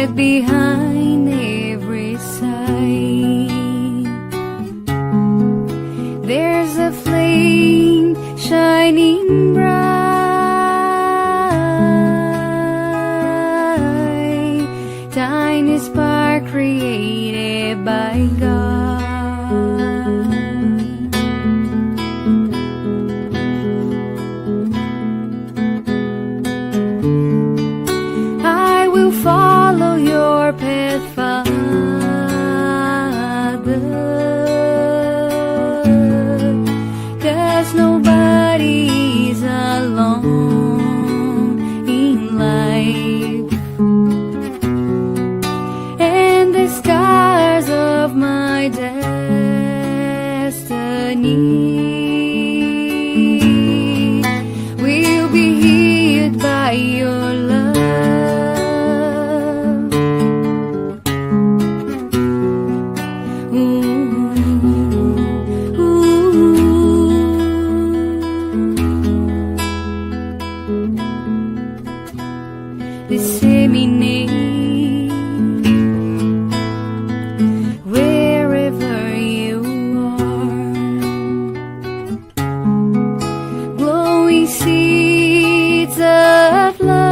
hid behind every sight. There's a flame shining bright, tiny spark created by God. I will follow your path, Father, 'cause nobody's alone in life, and the scars of my destiny will be healed by your love. Disseminate wherever you are, glowing seeds of love,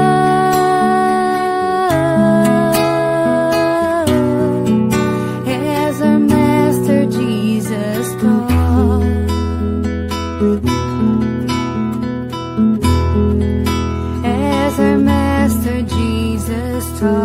as our Master Jesus taught. As our Master Jesus taught.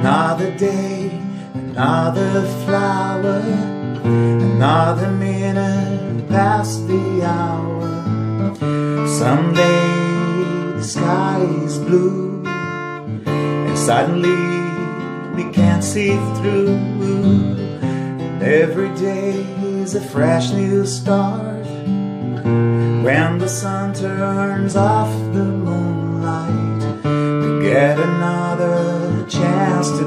Another day, another flower, another minute past the hour. Someday the sky is blue, and suddenly we can't see through. And every day is a fresh new start. When the sun turns off the moonlight, we get another chance to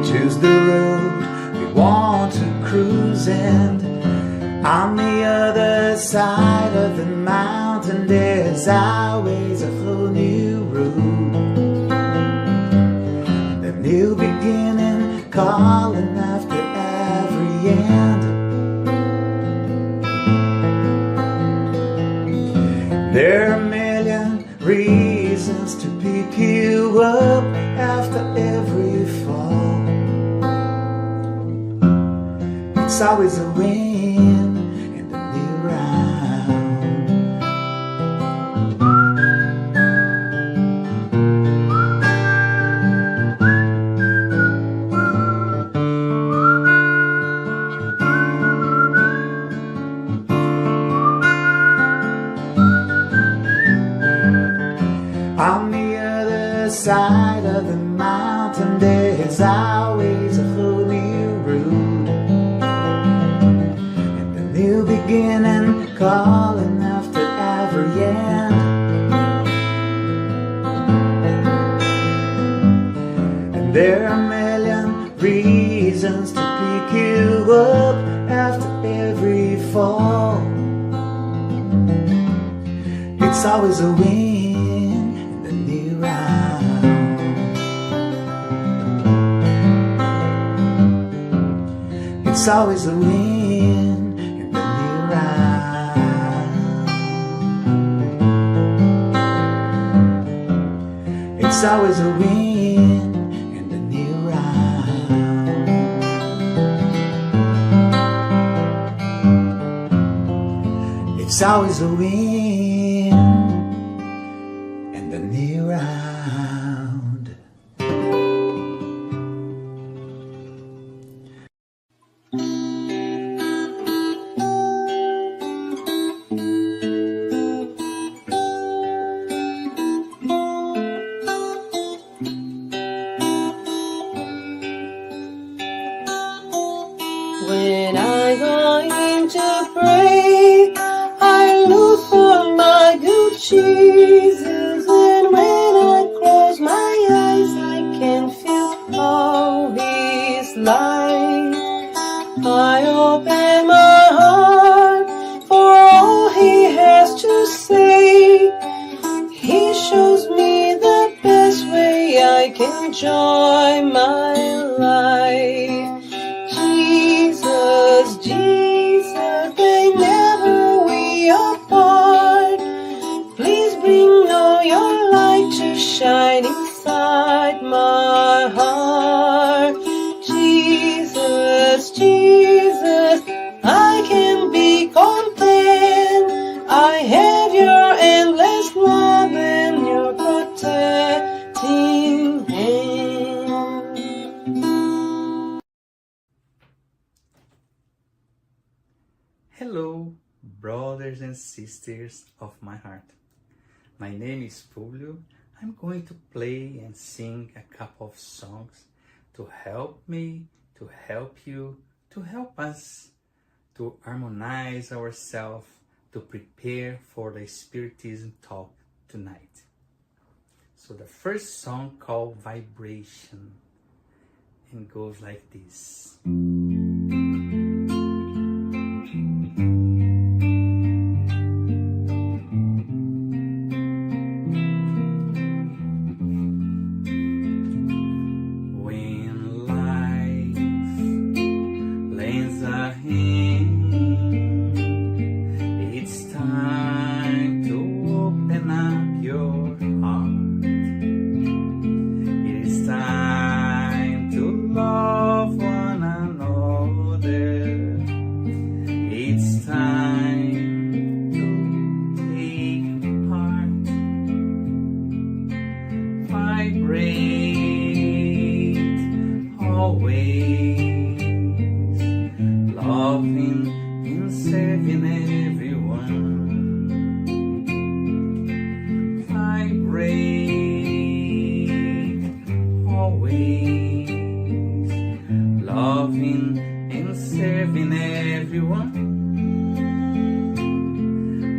choose the road we want to cruise. And on the other side of the mountain, there's always a whole new road, a new beginning calling after every end. There are a million reasons to pick you up after every fall. It's always a win in the new round. On the other side of the mountain, there's always a whole new road, and a new beginning calling after every end. And there are a million reasons to pick you up after every fall. It's always a win. It's always a win in the new round. It's always a win in the new round. It's always a win in the new round. When I go in to pray, I look for my good Jesus, and when I close my like enjoy my life. Jesus, Jesus, whenever we apart, please bring all your light to shine inside my heart. Jesus, Jesus, I can be content. I have your endless love and your protecting hand. Hello, brothers and sisters of my heart. My name is Fulvio. I'm going to play and sing a couple of songs to help me, to help you, to help us to harmonize ourselves, to prepare for the Spiritism talk tonight. So the first song called Vibration, and goes like this.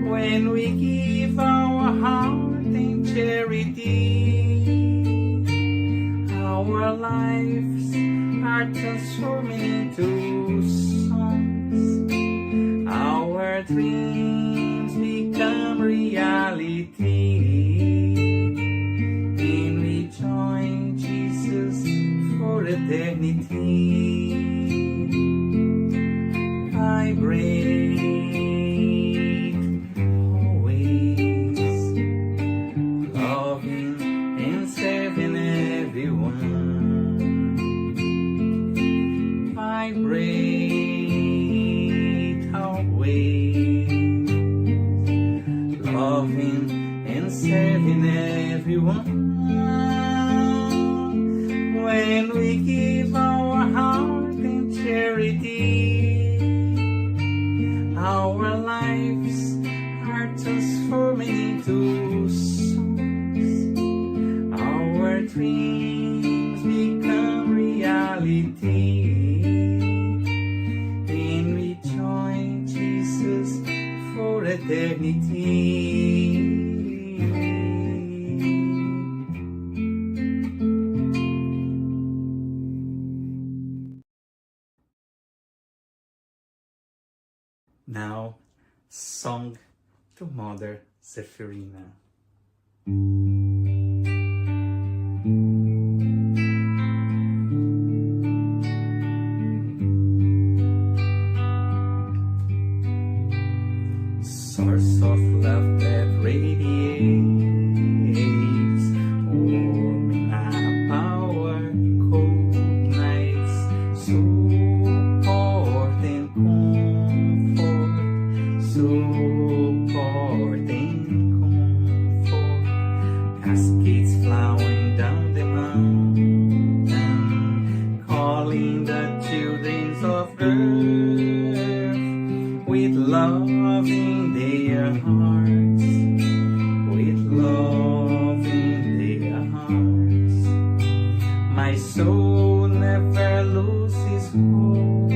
When we give our heart in charity, our lives are transforming into songs. Our dreams become reality, and we join Jesus for eternity. Vibrate always, loving and serving everyone. Vibrate always, loving and serving everyone. When we give our heart in charity, our lives are transforming into songs. Our dreams become reality, and we join Jesus for eternity. Now, song to Mother Zephyrina. Source of love that radiates, warming our power, cold nights, support and comfort, support and comfort, cascades flowing down the mountain, calling the children of earth with love in their hearts, with love in their hearts. My soul never loses hope,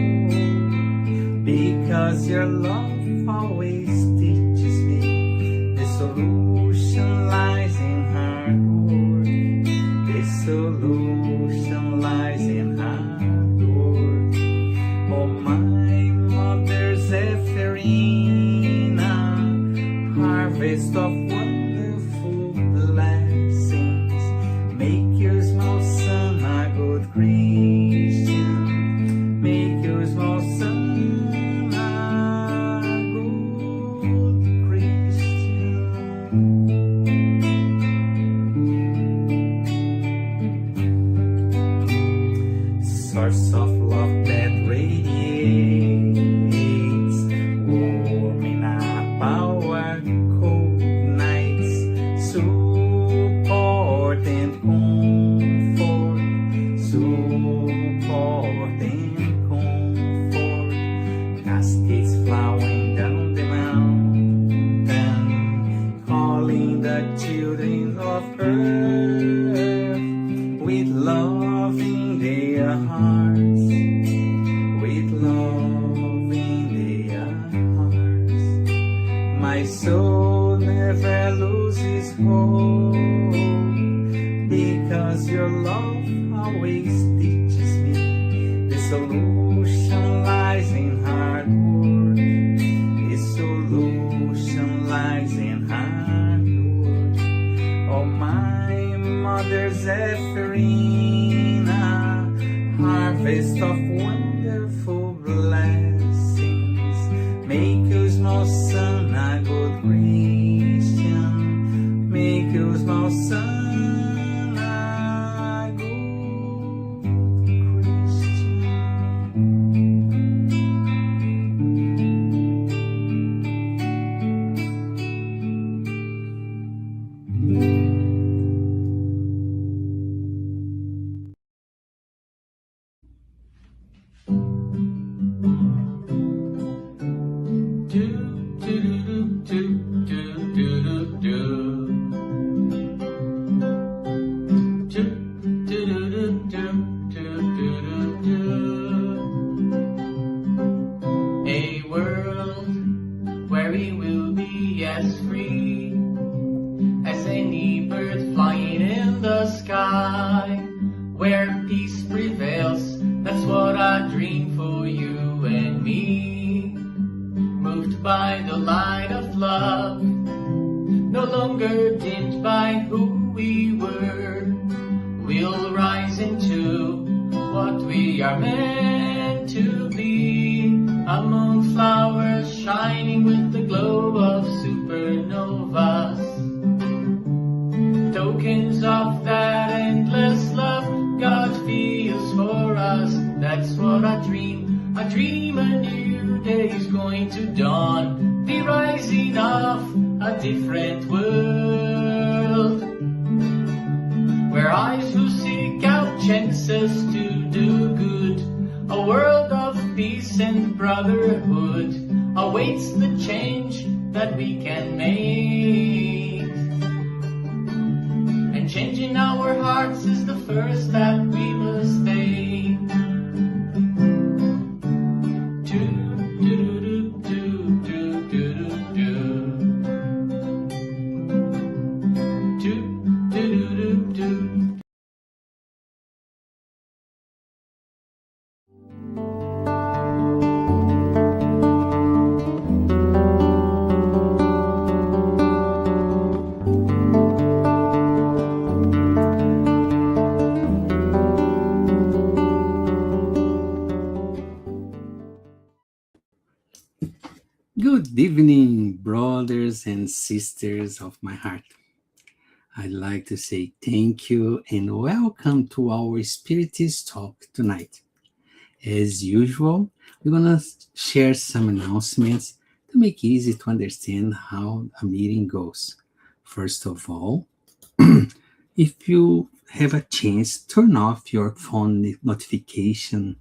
because your love always teaches me the solution lies in hard work. The solution lies in hard work. Oh, my Mother Zephyrina, harvest of wonderful blessings, make your smile source of love that radiates, warming up our cold nights, support and comfort, support and comfort, cascades flowing down the mountain, calling the children of earth with love in their hearts, with love in their hearts. My soul never loses hope, because your love always teaches me the solution lies in hard work. The solution lies in hard work. Oh, my mother Zephyrina, harvest of wonderful blessings, make your small son a good Christian, make your small son a good Christian. A world where we will be as free as any bird flying in the sky, where peace prevails. That's what I dream for you and me. Moved by the light of love, no longer dimmed by who we were. We'll rise into what we are meant to be. Among flowers shining with the glow of supernovas, tokens of that endless love God feels for us. That's what I dream. I dream a new day is going to dawn, the rising of a different world, where eyes will seek out chances to do good. A world of peace and brotherhood awaits the change that we can make. And changing our hearts is the first step we must take. Good evening, brothers and sisters of my heart. I'd like to say thank you and welcome to our Spiritist talk tonight. As usual, we're going to share some announcements to make it easy to understand how a meeting goes. First of all, if you have a chance, turn off your phone notification.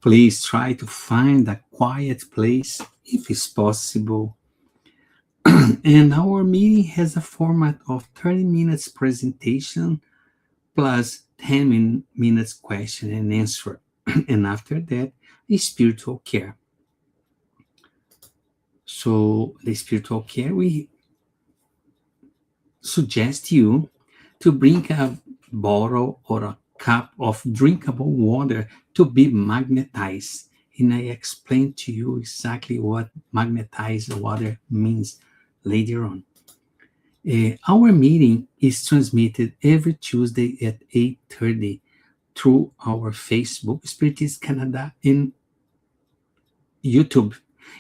Please try to find a quiet place if it's possible. And our meeting has a format of 30 minutes presentation plus 10 minutes question and answer. And after that, spiritual care. So the spiritual care, we suggest you to bring a bottle or a cup of drinkable water to be magnetized. And I explain to you exactly what magnetized water means later on. Our meeting is transmitted every Tuesday at 8:30 through our Facebook, Spiritist Canada, and YouTube.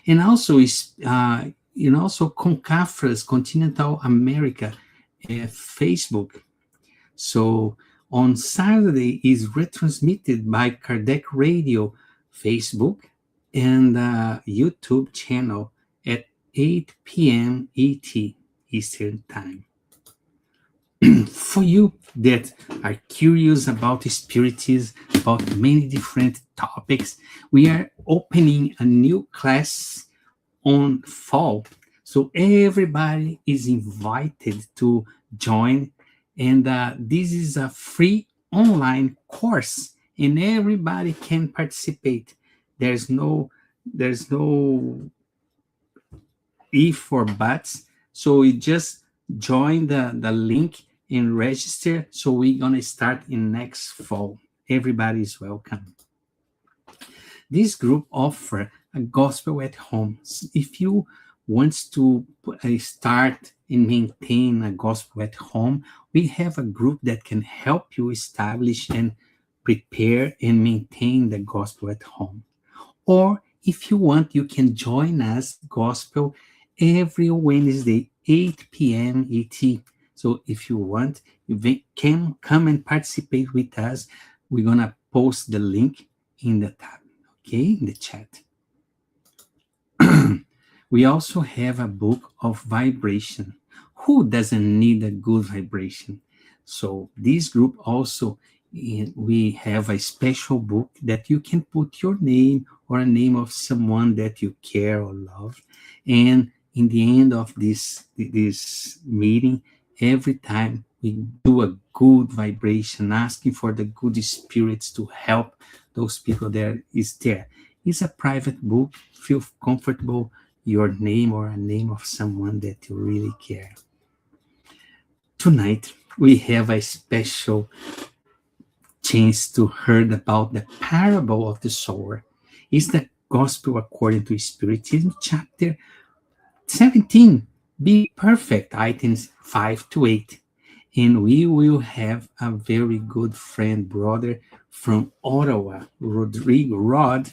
And also Concafras Continental America Facebook. So On Saturday is retransmitted by Kardec Radio, Facebook, and YouTube channel at 8 p.m. ET, Eastern Time. For you that are curious about spiritism, about many different topics, we are opening a new class on fall. So everybody is invited to join, and this is a free online course, and everybody can participate. There's no if or buts. So you just join the link and register. So we're gonna start in next fall. Everybody is welcome. This group offer a gospel at home. If you want to start and maintain a gospel at home, we have a group that can help you establish and prepare and maintain the gospel at home. Or if you want, you can join us gospel every Wednesday, 8 p.m. ET. So if you want, you can come and participate with us. We're gonna post the link in the tab, okay, in the chat. We also have a book of vibration. Who doesn't need a good vibration? So this group also, we have a special book that you can put your name or a name of someone that you care or love. And in the end of this meeting, every time we do a good vibration, asking for the good spirits to help those people that is there. It's a private book. Feel comfortable your name or a name of someone that you really care. Tonight, we have a special chance to hear about the parable of the sower. It's the Gospel according to Spiritism, chapter 17. Be perfect, items 5 to 8. And we will have a very good friend, brother from Ottawa, Rodrigo Rod.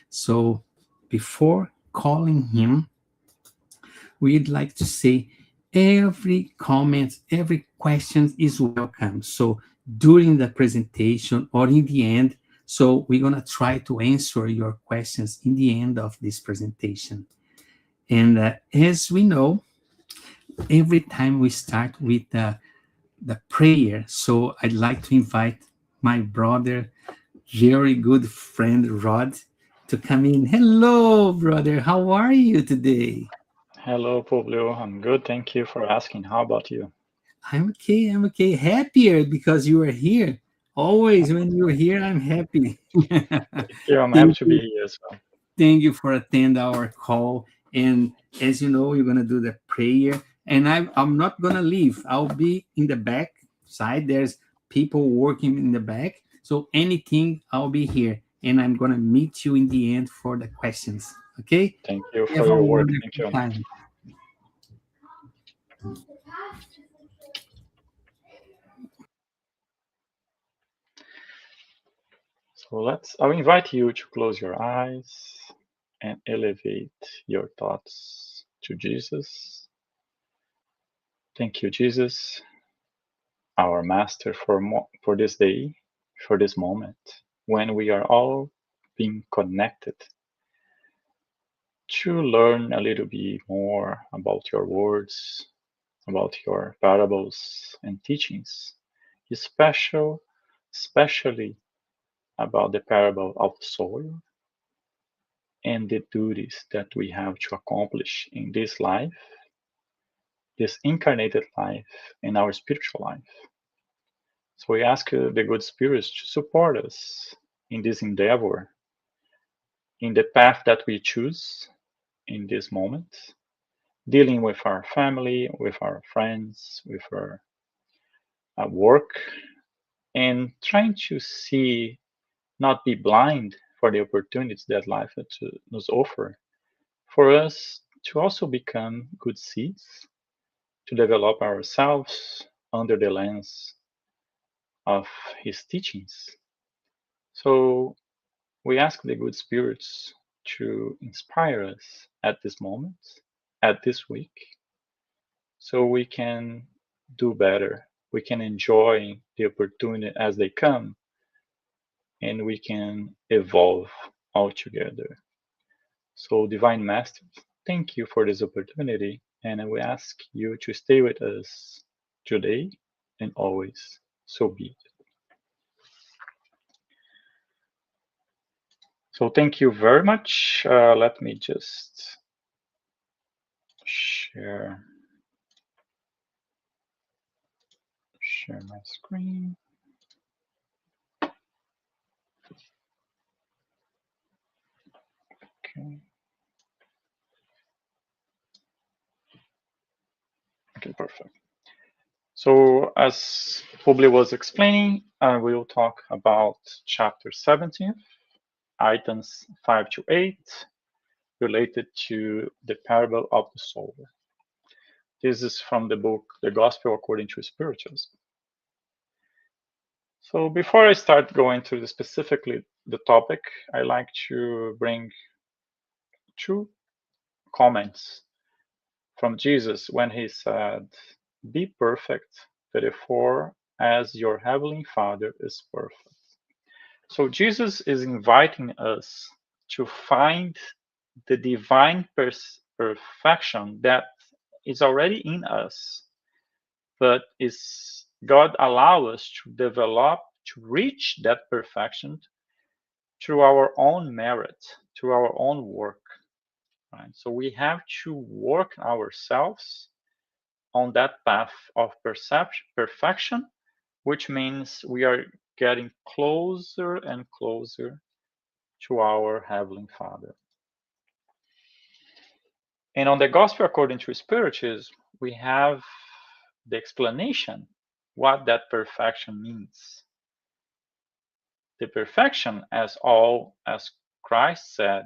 So before calling him, we'd like to say every comment, every question is welcome. So during the presentation or in the end, so we're going to try to answer your questions in the end of this presentation. And as we know, every time we start with the prayer, so I'd like to invite my brother, very good friend Rod, to come in. Hello, brother. How are you today? Hello, Publio. I'm good. Thank you for asking. How about you? I'm okay. I'm okay. Happier because you are here. Always when you're here, I'm happy. Yeah, I'm happy Thank to be you. here as well. Thank you for attend our call. And as you know, you're gonna do the prayer. And I'm not gonna leave. I'll be in the back side. There's people working in the back. So anything, I'll be here. And I'm gonna meet you in the end for the questions. Okay? Thank you Have for a your work. Thank wonderful you. time. I'll invite you to close your eyes and elevate your thoughts to Jesus. Thank you, Jesus, our Master, for this day, for this moment, when we are all being connected to learn a little bit more about your words, about your parables and teachings, especially especially about the parable of soil and the duties that we have to accomplish in this life, this incarnated life, and our spiritual life. So we ask the good spirits to support us in this endeavor, in the path that we choose in this moment, dealing with our family, with our friends, with our work, and trying to see, not be blind for the opportunities that life has offer, for us to also become good seeds, to develop ourselves under the lens of his teachings. So we ask the good spirits to inspire us at this moment, at this week, so we can do better we can enjoy the opportunity as they come, and we can evolve all together. So, Divine Master, thank you for this opportunity, and we ask you to stay with us today and always. So be it. So, thank you very much. Let me just share my screen. Okay. Okay, perfect. So, as Publi was explaining, I will talk about chapter 17, items 5 to 8, related to the parable of the sower. This is from the book The Gospel According to Spiritism. So, before I start going to specifically the topic, I like to bring two comments from Jesus when he said, "Be perfect, therefore, as your heavenly Father is perfect." So Jesus is inviting us to find the divine perfection that is already in us, but is God allow us to develop, to reach that perfection through our own merit, through our own work. Right? So we have to work ourselves on that path of perfection, which means we are getting closer and closer to our Heavenly Father. And on the Gospel according to Spiritism, we have the explanation what that perfection means. The perfection, as Christ said,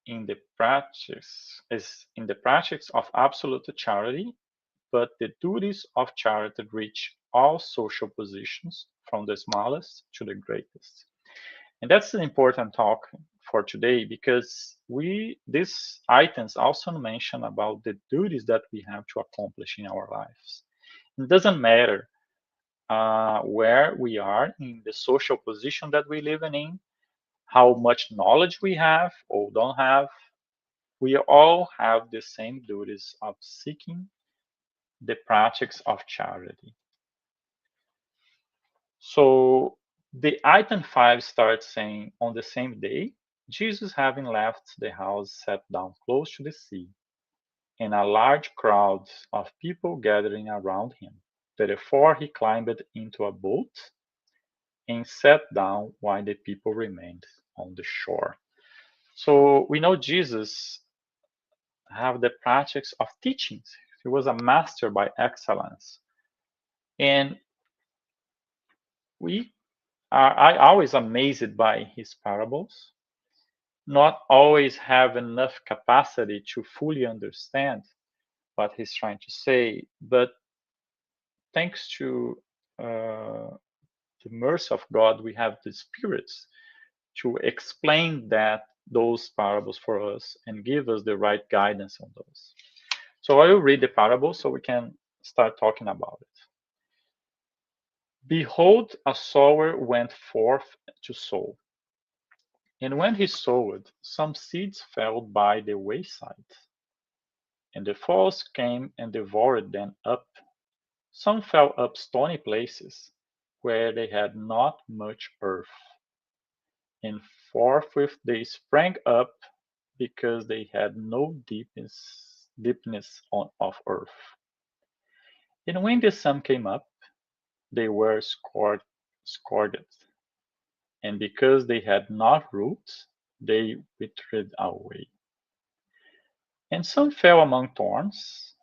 in the practice is in the practice of absolute charity, but the duties of charity reach all social positions, from the smallest to the greatest. And that's an important talk for today, because these items also mention about the duties that we have to accomplish in our lives. It doesn't matter where we are in the social position that we live in, how much knowledge we have or don't have. We all have the same duties of seeking the practice of charity. So the item 5 starts saying, on the same day, Jesus, having left the house, sat down close to the sea, and a large crowd of people gathering around him. Therefore he climbed into a boat and sat down while the people remained on the shore. So we know Jesus have the practice of teachings. He was a master by excellence. And I always amazed by his parables. Not always have enough capacity to fully understand what he's trying to say, but thanks to the mercy of God, we have the spirits to explain those parables for us and give us the right guidance on those. So I will read the parable so we can start talking about it. Behold, a sower went forth to sow. And when he sowed, some seeds fell by the wayside, and the fowls came and devoured them up. Some fell up stony places, where they had not much earth, and forthwith they sprang up, because they had no deepness of earth. And when the sun came up, they were scalded, and because they had not roots, they withered away. And some fell among thorns,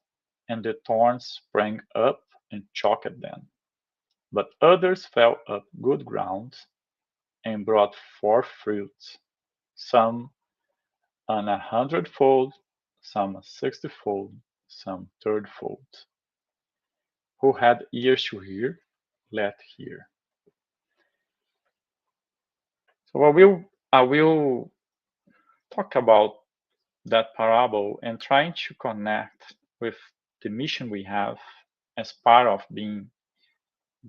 and the thorns sprang up and choked them. But others fell up good ground, and brought forth fruit, some an 100-fold, some a 60-fold, some 30-fold. Who had ears to hear, let hear. So I will talk about that parable and trying to connect with the mission we have as part of being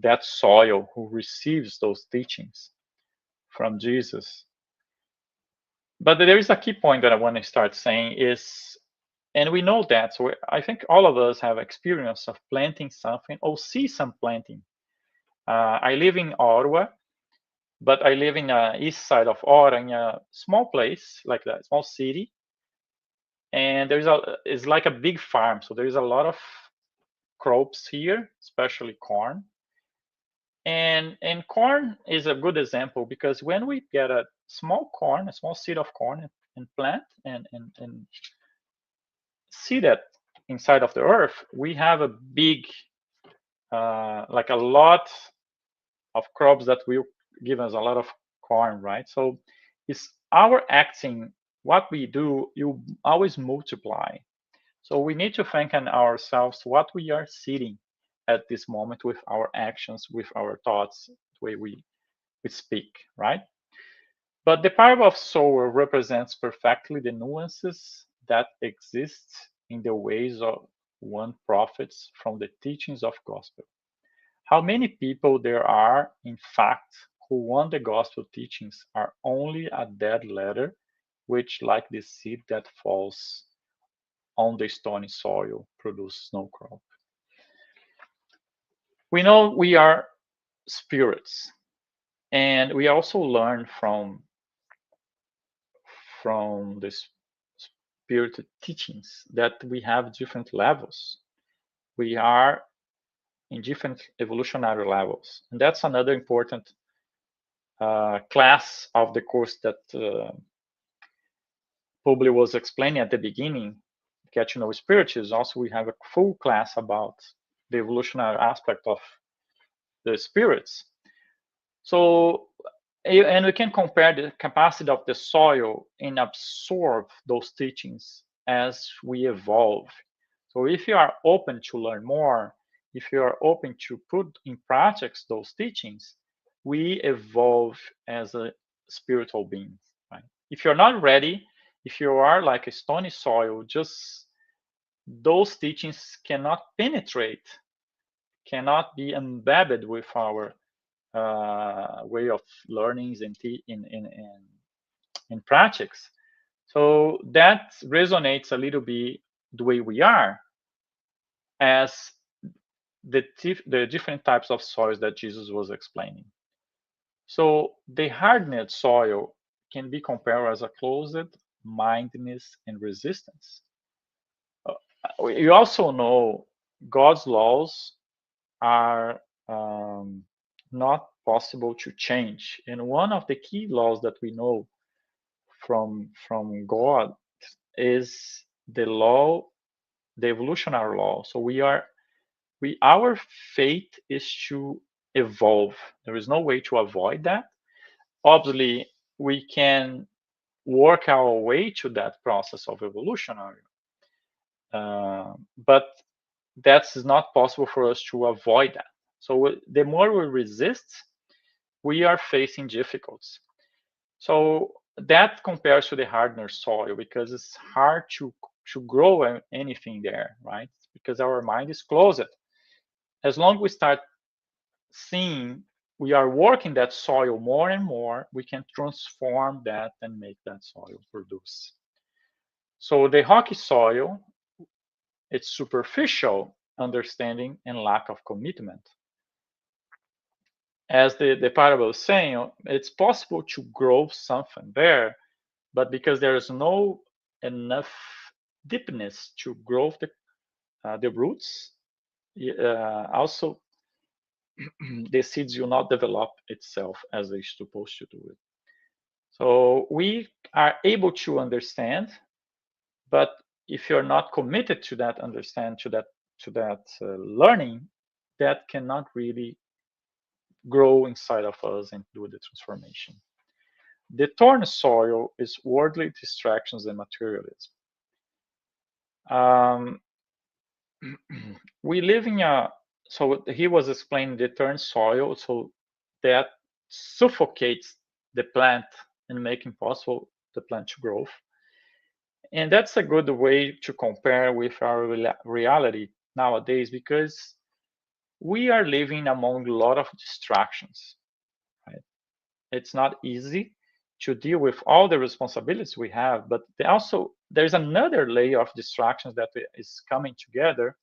that soil who receives those teachings from Jesus. But there is a key point that I want to start saying is, and we know that, so I think all of us have experience of planting something or see some planting. I live in Ottawa, but I live in the east side of Ottawa, in a small place, like a small city. And it's like a big farm. So there's a lot of crops here, especially corn. And corn is a good example because when we get a small corn, a small seed of corn, and plant and seed it inside of the earth, we have a big, like a lot of crops that will give us a lot of corn, right? So it's our acting, what we do, you always multiply. So we need to think on ourselves what we are seeding at this moment with our actions, with our thoughts, the way we speak, right? But the parable of sower represents perfectly the nuances that exist in the ways of one profits from the teachings of gospel. How many people there are, in fact, who want the gospel teachings are only a dead letter, which, like the seed that falls on the stony soil, produces no crop. We know we are spirits, and we also learn from the spirit teachings that we have different levels. We are in different evolutionary levels, and that's another important class of the course that Publi was explaining at the beginning. Get to know Spiritism. Also, we have a full class about the evolutionary aspect of the spirits. So, and we can compare the capacity of the soil and absorb those teachings as we evolve. So if you are open to learn more, if you are open to put in practice those teachings, we evolve as a spiritual being, right? If you're not ready, if you are like a stony soil, just those teachings cannot penetrate, cannot be embedded with our way of learnings and in practice. So that resonates a little bit the way we are as the different types of soils that Jesus was explaining. So the hardened soil can be compared as a closed mindedness and resistance. You also know God's laws are not possible to change. And one of the key laws that we know from God is the law, the evolutionary law. So our fate is to evolve. There is no way to avoid that. Obviously, we can work our way to that process of evolutionary, but that's not possible for us to avoid that. So the more we resist, we are facing difficulties. So that compares to the harder soil because it's hard to grow anything there, right? Because our mind is closed. As long as we start seeing we are working that soil more and more, we can transform that and make that soil produce. So the rocky soil, it's superficial understanding and lack of commitment. As the parable is saying, it's possible to grow something there, but because there is no enough deepness to grow the roots, also the seeds will not develop itself as they're supposed to do it. So we are able to understand, but if you're not committed to that understand, to that learning, that cannot really grow inside of us and do the transformation. The thorn soil is worldly distractions and materialism. We live in so he was explaining the thorn soil, so that suffocates the plant and make impossible the plant to grow. And that's a good way to compare with our reality nowadays, because we are living among a lot of distractions, right? It's not easy to deal with all the responsibilities we have, but also there's another layer of distractions that is coming together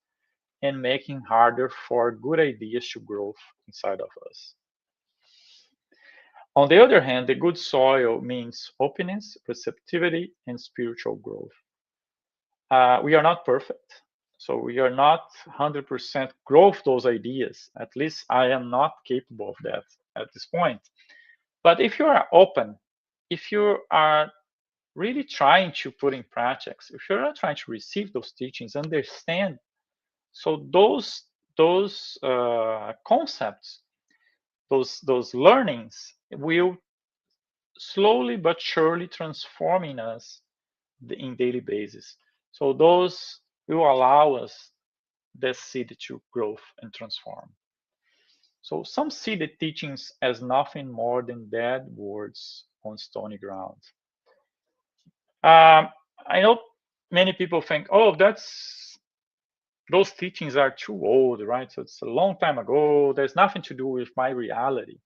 and making harder for good ideas to grow inside of us. On the other hand, the good soil means openness, receptivity, and spiritual growth. We are not perfect, so we are not 100% growth those ideas. At least I am not capable of that at this point. But if you are open, if you are really trying to put in practice, if you're not trying to receive those teachings, understand, so those concepts, those learnings will slowly but surely transforming us in daily basis. So those will allow us the seed to grow and transform. So some see the teachings as nothing more than dead words on stony ground. I know many people think, oh, those teachings are too old, right? So it's a long time ago. There's nothing to do with my reality.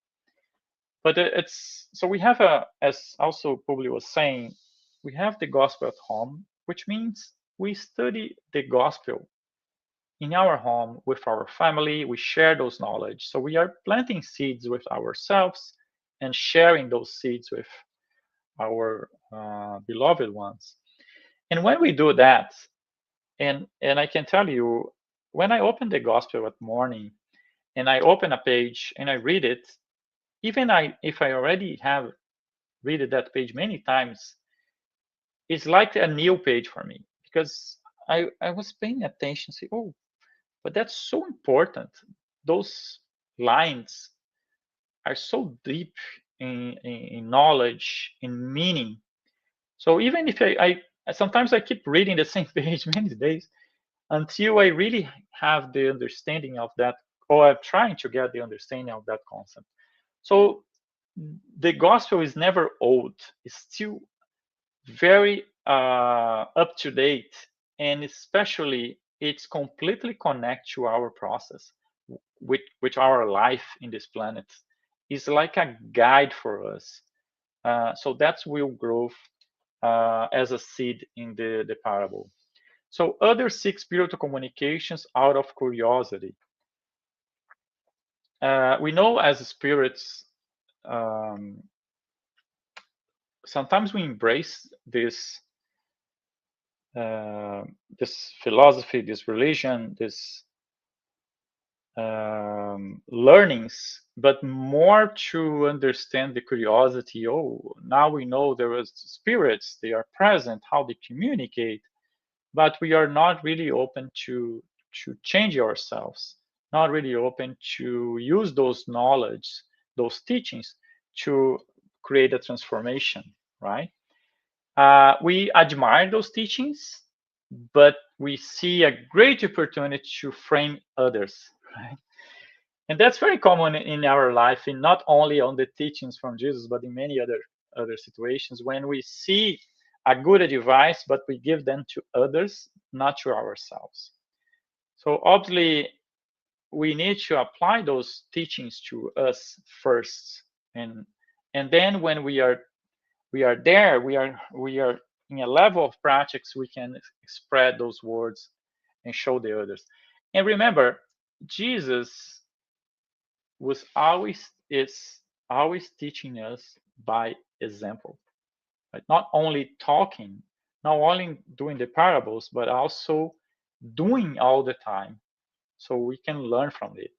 But it's so we have as also Publi was saying, we have the gospel at home, which means we study the gospel in our home with our family. We share those knowledge. So we are planting seeds with ourselves and sharing those seeds with our beloved ones. And when we do that, and I can tell you, when I open the gospel at morning and I open a page and I read it, even if I already have read that page many times, it's like a new page for me because I was paying attention, say, oh, but that's so important. Those lines are so deep in knowledge, in meaning. So even if I sometimes I keep reading the same page many days until I really have the understanding of that, or I'm trying to get the understanding of that concept. So the gospel is never old. It's still very up to date, and especially it's completely connect to our process with our life in this planet. It's like a guide for us. So that's will grow as a seed in the parable. So others seek spiritual communications out of curiosity. We know as spirits, um, sometimes we embrace this philosophy, this religion, this learnings, but more to understand the curiosity. Oh, now we know there is spirits; they are present. How they communicate, but we are not really open to change ourselves. Not really open to use those knowledge, those teachings, to create a transformation. Right? We admire those teachings, but we see a great opportunity to frame others, right? And that's very common in our life, and not only on the teachings from Jesus, but in many other situations when we see a good advice, but we give them to others, not to ourselves. So obviously, we need to apply those teachings to us first, and then when we are there, we are in a level of practice, we can spread those words and show the others. And remember, Jesus was always is always teaching us by example, right? Not only talking, not only doing the parables, but also doing all the time, so we can learn from it.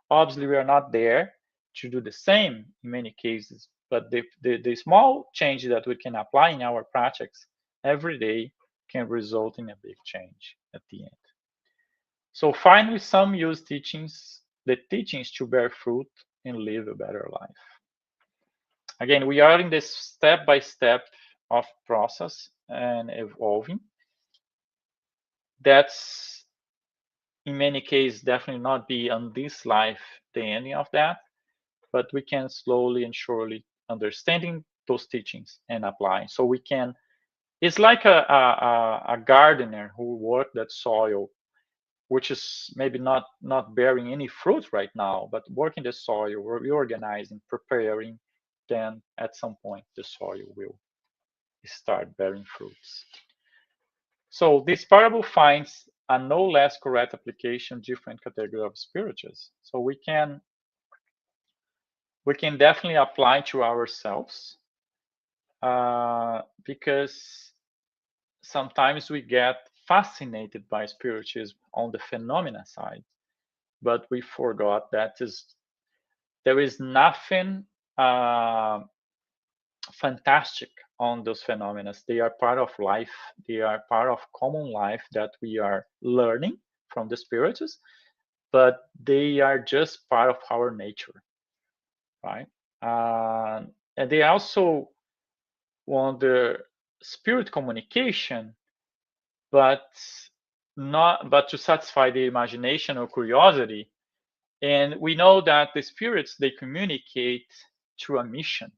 Obviously, we are not there to do the same in many cases, but the small change that we can apply in our practice every day can result in a big change at the end. So finally, some use the teachings to bear fruit and live a better life. Again, we are in this step by step of process and evolving. That's in many cases definitely not be on this life the ending of that, but we can slowly and surely understanding those teachings and applying. So we can, it's like a gardener who worked that soil which is maybe not bearing any fruit right now, but working the soil, reorganizing, preparing, then at some point the soil will start bearing fruits. So this parable finds a no less correct application different category of spirituals. So we can definitely apply to ourselves, because sometimes we get fascinated by spiritism on the phenomena side, but we forgot that there is nothing fantastic on those phenomena. They are part of life. They are part of common life that we are learning from the spirits, but they are just part of our nature, right? And they also want the spirit communication, but not but to satisfy the imagination or curiosity. And we know that the spirits, they communicate through a mission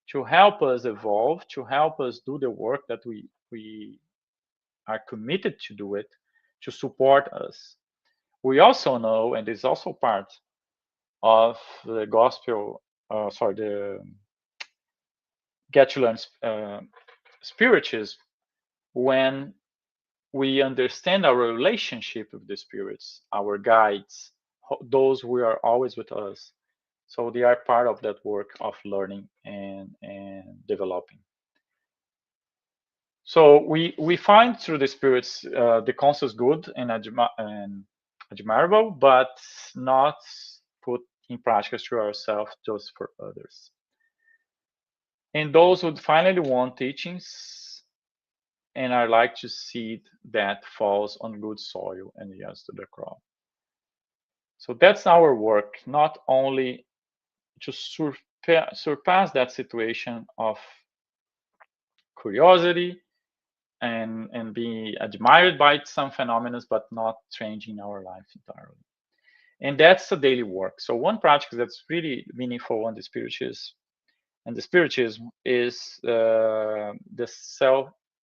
to help us evolve, to help us do the work that we are committed to do it, to support us. We also know, and this is also part of the gospel, the get to learn spiritism, when we understand our relationship with the spirits, our guides, those who are always with us. So they are part of that work of learning and developing. So we find through the spirits the concepts good and admirable, but not put in practice to ourselves, just for others. And those who finally want teachings and are like to seed that falls on good soil and yields to the crop. So that's our work, not only to surpass that situation of curiosity and be admired by some phenomena, but not changing our life entirely. And that's the daily work. So one practice that's really meaningful on the spiritism is the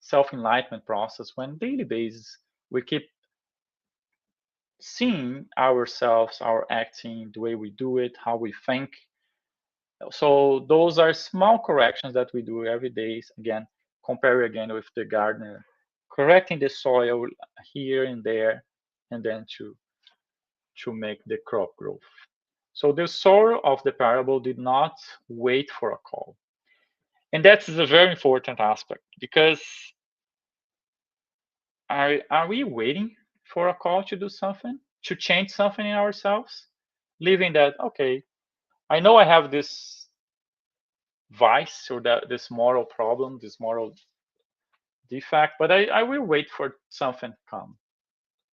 self enlightenment process. When daily basis we keep seeing ourselves, our acting, the way we do it, how we think. So those are small corrections that we do every day. Again, compare again with the gardener, correcting the soil here and there, and then to make the crop grow. So the sower of the parable did not wait for a call. And that is a very important aspect, because are we waiting for a call to do something, to change something in ourselves? Leaving that, okay, I know I have this vice or this moral problem, this moral defect, but I will wait for something to come.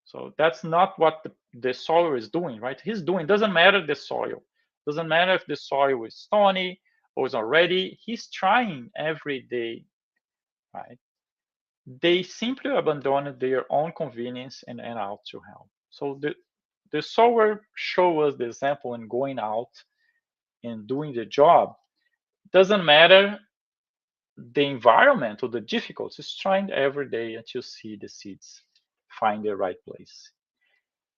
So that's not what the soil is doing, right? He's doing, doesn't matter the soil. Doesn't matter if the soil is stony or is already, he's trying every day, right? They simply abandoned their own convenience and out to help. So the sower show us the example in going out and doing the job. Doesn't matter the environment or the difficulties, trying every day until see the seeds find the right place.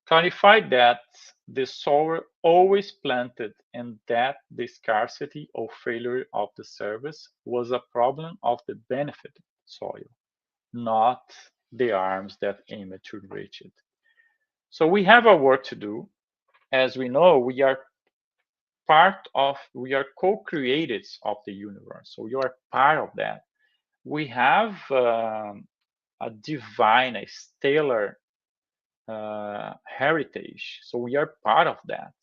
Clarified that the sower always planted and that the scarcity or failure of the service was a problem of the benefited soil, not the arms that aimed to reach it. So we have our work to do. As we know, we are co-creators of the universe. So you are part of that. We have a divine, a stellar heritage. So we are part of that.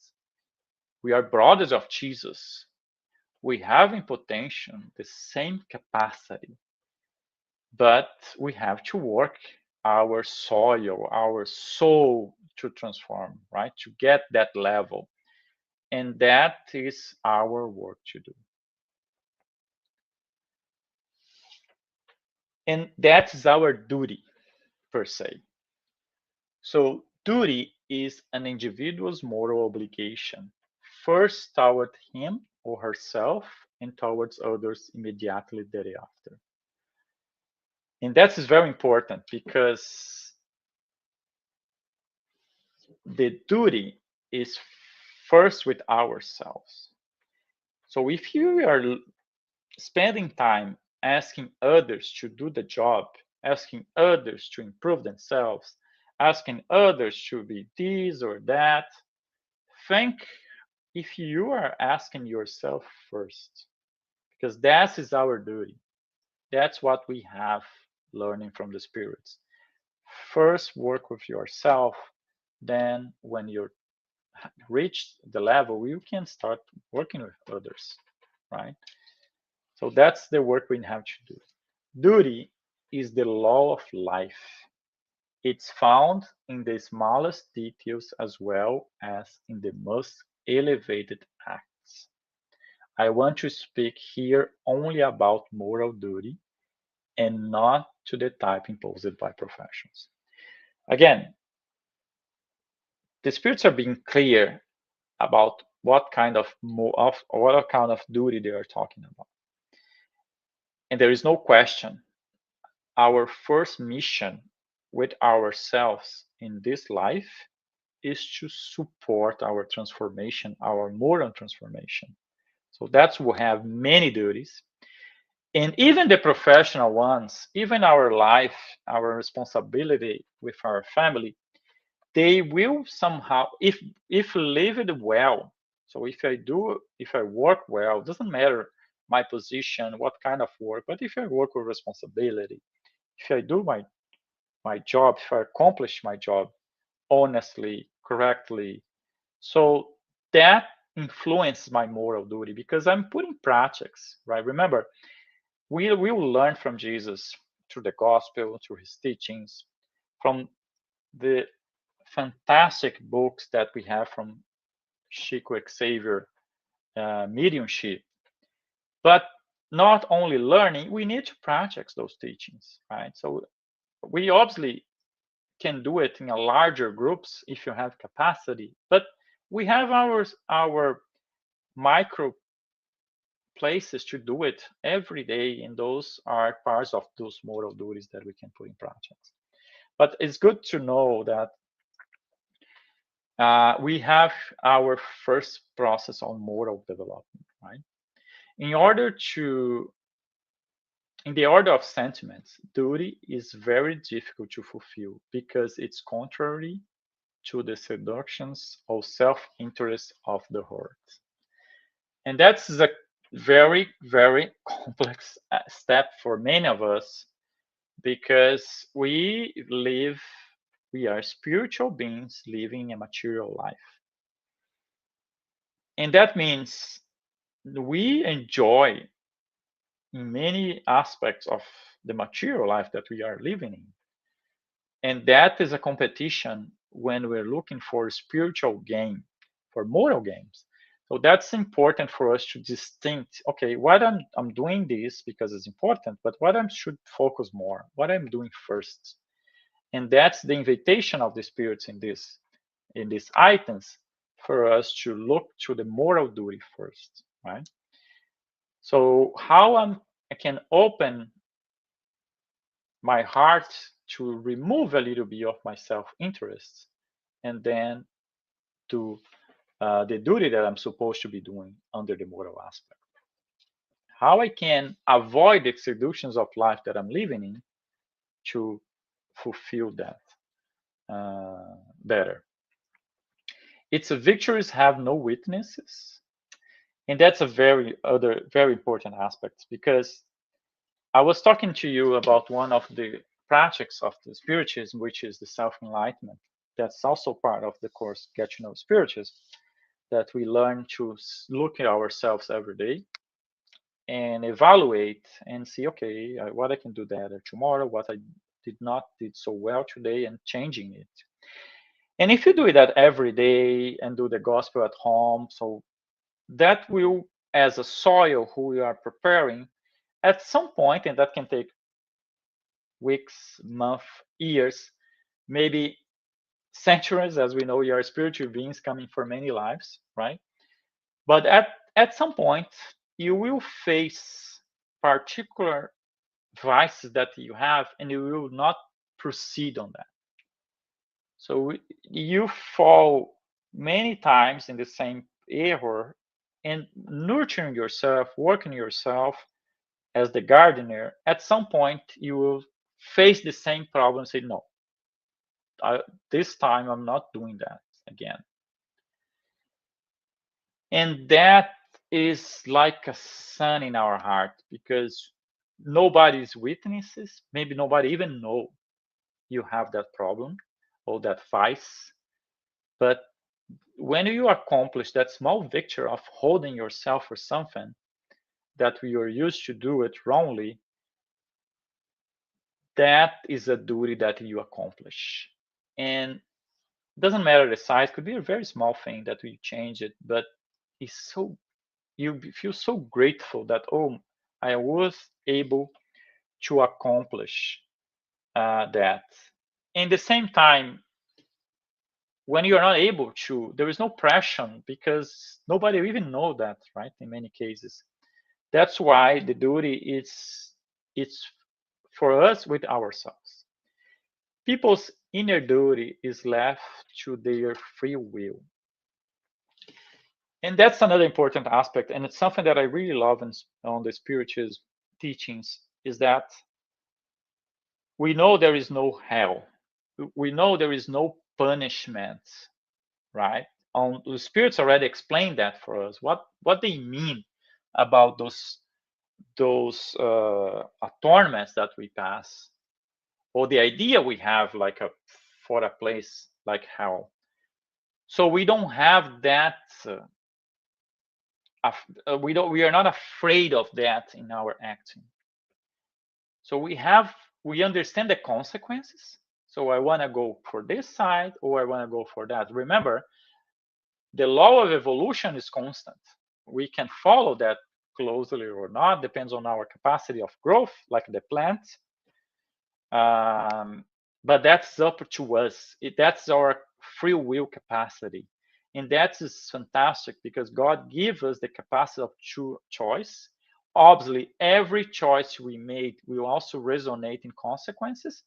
We are brothers of Jesus. We have in potential the same capacity, but we have to work our soil, our soul to transform, right? To get that level. And that is our work to do. And that's our duty, per se. So, duty is an individual's moral obligation, first toward him or herself and towards others immediately thereafter. And that is very important, because the duty is first with ourselves. So if you are spending time asking others to do the job, asking others to improve themselves, asking others to be this or that, think if you are asking yourself first, because that is our duty. That's what we have learning from the spirits. First, work with yourself. Then, when you reach the level, you can start working with others, right? So that's the work we have to do. Duty is the law of life. It's found in the smallest details as well as in the most elevated acts. I want to speak here only about moral duty and not to the type imposed by professions. Again, the spirits are being clear about what kind of what kind of duty they are talking about. And there is no question, our first mission with ourselves in this life is to support our transformation, our moral transformation. So that's we have many duties. And even the professional ones, even our life, our responsibility with our family, they will somehow, if lived well. So if I work well, it doesn't matter my position, what kind of work, but if I work with responsibility, if I do my job, if I accomplish my job honestly, correctly, so that influences my moral duty because I'm putting practice, right? Remember, we will learn from Jesus through the gospel, through his teachings, from the fantastic books that we have from Chico Xavier, mediumship. But not only learning, we need to practice those teachings, right? So we obviously can do it in a larger groups if you have capacity, but we have our micro places to do it every day, and those are parts of those moral duties that we can put in practice. But it's good to know that we have our first process on moral development, right? In order to, in the order of sentiments, duty is very difficult to fulfill because it's contrary to the seductions of self-interest of the heart. And that's a very, very complex step for many of us because we are spiritual beings living a material life. And that means we enjoy many aspects of the material life that we are living in. And that is a competition when we're looking for spiritual gain, for moral gains. So that's important for us to distinct, okay, what I'm doing this because it's important, but what I should focus more, what I'm doing first. And that's the invitation of the spirits in these items for us to look to the moral duty first, right? So how I can open my heart to remove a little bit of my self-interest and then do the duty that I'm supposed to be doing under the moral aspect. How I can avoid the seductions of life that I'm living in to fulfill that better. Its victories have no witnesses, and that's a very important aspect because I was talking to you about one of the practices of the Spiritism, which is the self-enlightenment. That's also part of the course Get to Know Spiritism, that we learn to look at ourselves every day and evaluate and see, okay, what I can do better tomorrow, what I did so well today, and changing it. And if you do that every day and do the gospel at home, so that will, as a soil who we are preparing, at some point, and that can take weeks, months, years, maybe centuries, as we know, we are spiritual beings coming for many lives, right? But at some point, you will face particular vices that you have, and you will not proceed on that. So you fall many times in the same error, and nurturing yourself, working yourself as the gardener, at some point you will face the same problem and say, no, this time I'm not doing that again. And that is like a sun in our heart, because nobody's witnesses, maybe nobody even know you have that problem or that vice. But when you accomplish that small victory of holding yourself for something that we are used to do it wrongly, that is a duty that you accomplish. And it doesn't matter the size, could be a very small thing that we change it, but it's so, you feel so grateful that, oh, I was able to accomplish that. In the same time, when you are not able to, there is no pressure, because nobody even know that, right? In many cases, that's why the duty is, it's for us with ourselves. People's inner duty is left to their free will. And that's another important aspect, and it's something that I really love on the Spiritism teachings, is that we know there is no hell. We know there is no punishment, right? The spirits already explained that for us. What they mean about those atonements that we pass, or the idea we have, like for a place like hell. So we don't have that. We are not afraid of that in our acting. So we understand the consequences. So I want to go for this side, or I want to go for that. Remember, the law of evolution is constant. We can follow that closely or not, depends on our capacity of growth, like the plant. But that's up to us. That's our free will capacity. And that is fantastic, because God gives us the capacity of choice. Obviously, every choice we made will also resonate in consequences.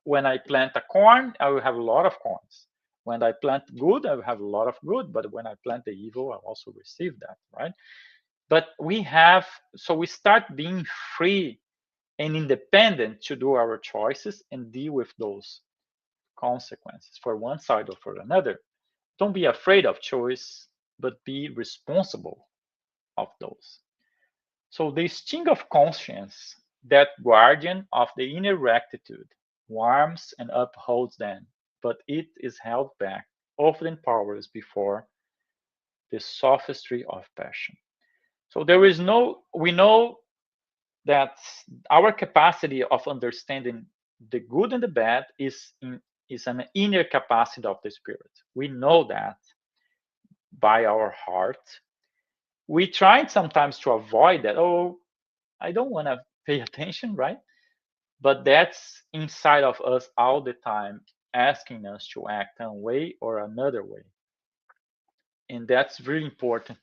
When I plant a corn, I will have a lot of corns. When I plant good, I will have a lot of good. But when I plant the evil, I also receive that, right? But so we start being free and independent to do our choices and deal with those consequences for one side or for another. Don't be afraid of choice, but be responsible of those. So the sting of conscience, that guardian of the inner rectitude, warms and upholds them, but it is held back, often powerless before the sophistry of passion. So we know that our capacity of understanding the good and the bad is an inner capacity of the spirit. We know that by our heart. We try sometimes to avoid that. Oh, I don't want to pay attention, right? But that's inside of us all the time, asking us to act one way or another way. And that's really important.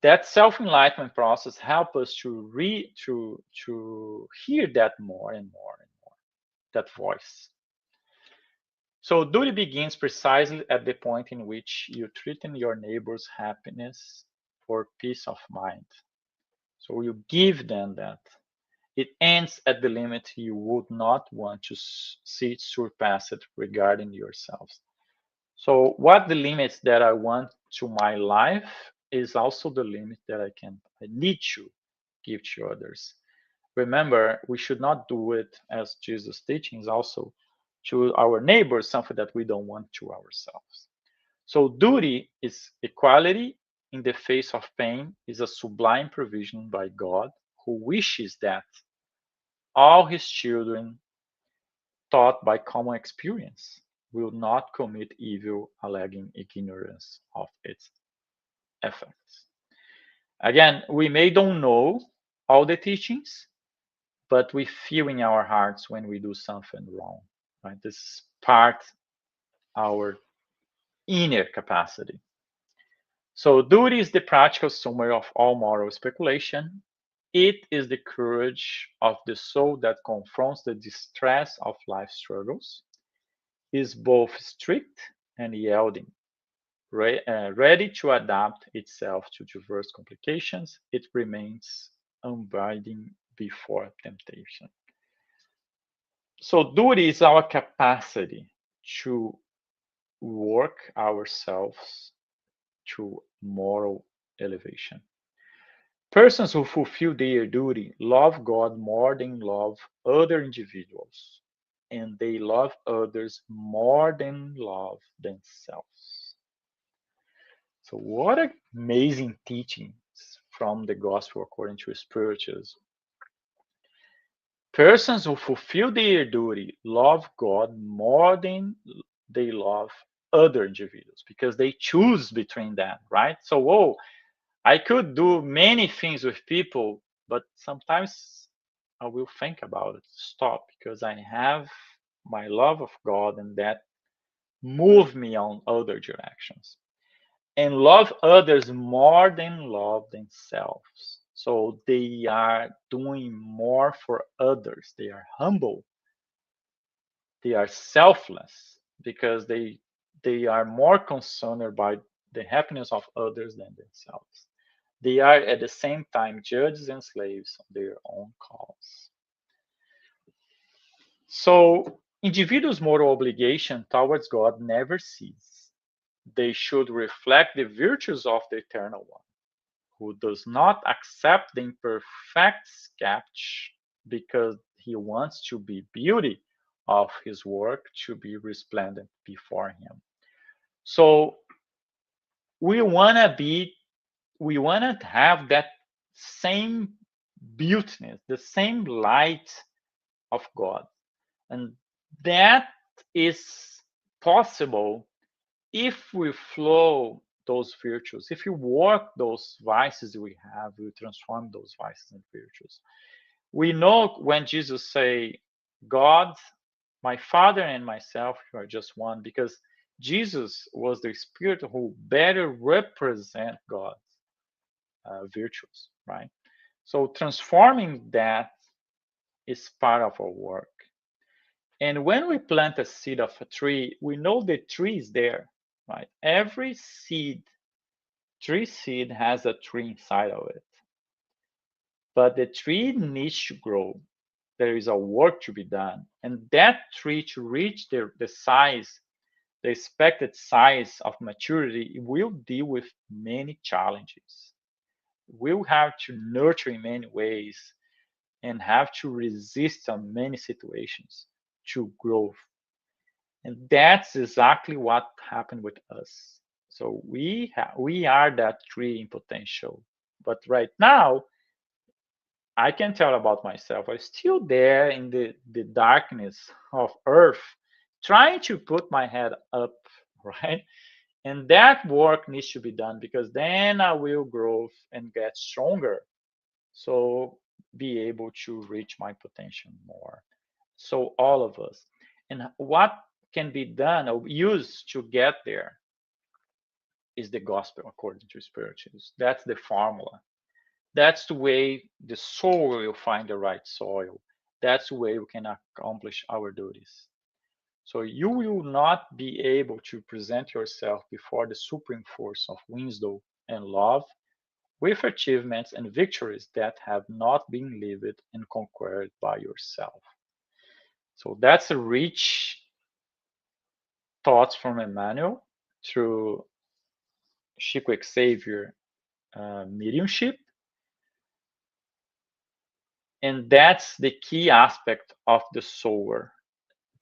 That self-enlightenment process helps us to hear that more and more and more, that voice. So duty begins precisely at the point in which you threaten your neighbor's happiness for peace of mind. So you give them that. It ends at the limit you would not want to see surpassed regarding yourselves. So what the limits that I want to my life is also the limit that I need to give to others. Remember, we should not do it, as Jesus' teachings also, to our neighbors, something that we don't want to ourselves. So duty is equality in the face of pain, is a sublime provision by God, who wishes that all his children, taught by common experience, will not commit evil, alleging ignorance of its effects. Again, we may don't know all the teachings, but we feel in our hearts when we do something wrong. Right? This is part our inner capacity. So duty is the practical summary of all moral speculation. It is the courage of the soul that confronts the distress of life struggles. is both strict and yielding, ready to adapt itself to diverse complications. It remains unbinding before temptation. So duty is our capacity to work ourselves to moral elevation. Persons who fulfill their duty love God more than love other individuals, and they love others more than love themselves. So, what amazing teachings from the gospel according to Spiritism. Persons who fulfill their duty love God more than they love other individuals because they choose between them, right? So, whoa, I could do many things with people, but sometimes I will think about it, stop, because I have my love of God and that move me on other directions. And love others more than love themselves. So they are doing more for others. They are humble. They are selfless because they are more concerned about the happiness of others than themselves. They are at the same time judges and slaves of their own cause. So individuals' moral obligation towards God never cease. They should reflect the virtues of the Eternal One, who does not accept the imperfect sketch because he wants to be beauty of his work to be resplendent before him. So we want to be, we want to have that same beautiness, the same light of God. And that is possible if we flow those virtues, if you work those vices we have, we transform those vices and virtues. We know when Jesus say, God, my Father and myself, you are just one, because Jesus was the Spirit who better represent God's virtues, right? So transforming that is part of our work. And when we plant a seed of a tree, we know the tree is there, right? Every seed, tree seed has a tree inside of it. But the tree needs to grow. There is a work to be done. And that tree to reach the size, the expected size of maturity, will deal with many challenges. We'll have to nurture in many ways and have to resist on many situations to grow. And that's exactly what happened with us. So we are that tree in potential. But right now, I can tell about myself. I'm still there in the darkness of earth, trying to put my head up, right? And that work needs to be done because then I will grow and get stronger. So be able to reach my potential more. So all of us. And what can be done or used to get there is the gospel according to Spiritism. That's the formula. That's the way the soul will find the right soil. That's the way we can accomplish our duties. So you will not be able to present yourself before the supreme force of wisdom and love with achievements and victories that have not been lived and conquered by yourself. So that's a rich thoughts from Emmanuel through Chico Xavier mediumship. And that's the key aspect of the sower,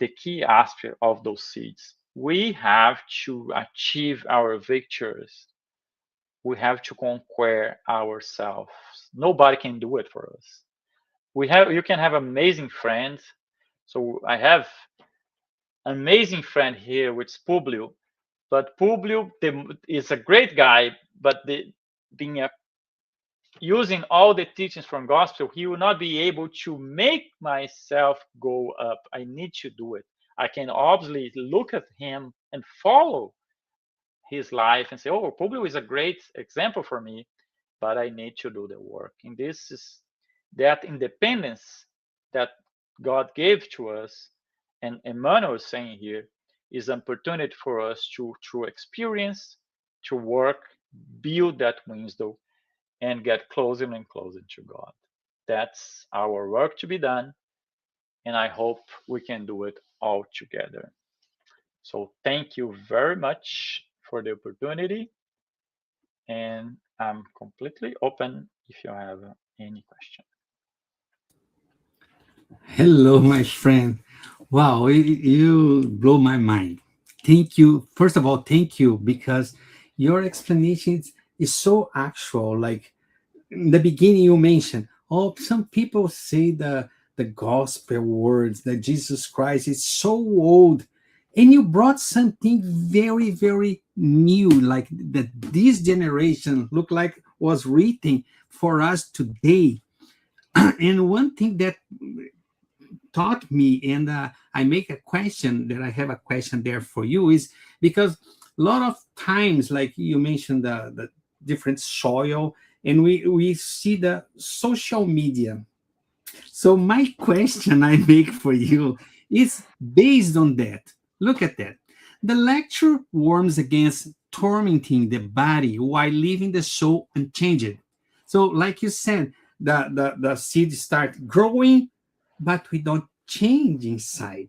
the key aspect of those seeds. We have to achieve our victories. We have to conquer ourselves. Nobody can do it for us. You can have amazing friends. So I have amazing friend here with Publio, but Publio is a great guy, but being a using all the teachings from gospel, he will not be able to make myself go up. I need to do it. I can obviously look at him and follow his life and say, oh, Publio is a great example for me, but I need to do the work. And this is that independence that God gave to us. And Emmanuel is saying here, is an opportunity for us to, through experience, to work, build that wisdom, and get closer and closer to God. That's our work to be done, and I hope we can do it all together. So thank you very much for the opportunity, and I'm completely open if you have any question. Hello, my friend. Wow, you blow my mind. Thank you. First of all, thank you because your explanation is so actual. Like in the beginning, you mentioned, oh, some people say the gospel words that Jesus Christ is so old, and you brought something very, very new, like that this generation look like was written for us today. And one thing that taught me, and I make a question that I have a question there for you, is because a lot of times, like you mentioned, the different soil, and we see the social media. So my question I make for you is based on that. Look at that. The lecture warns against tormenting the body while leaving the soul unchanged. So, like you said, the seeds start growing, but we don't change inside.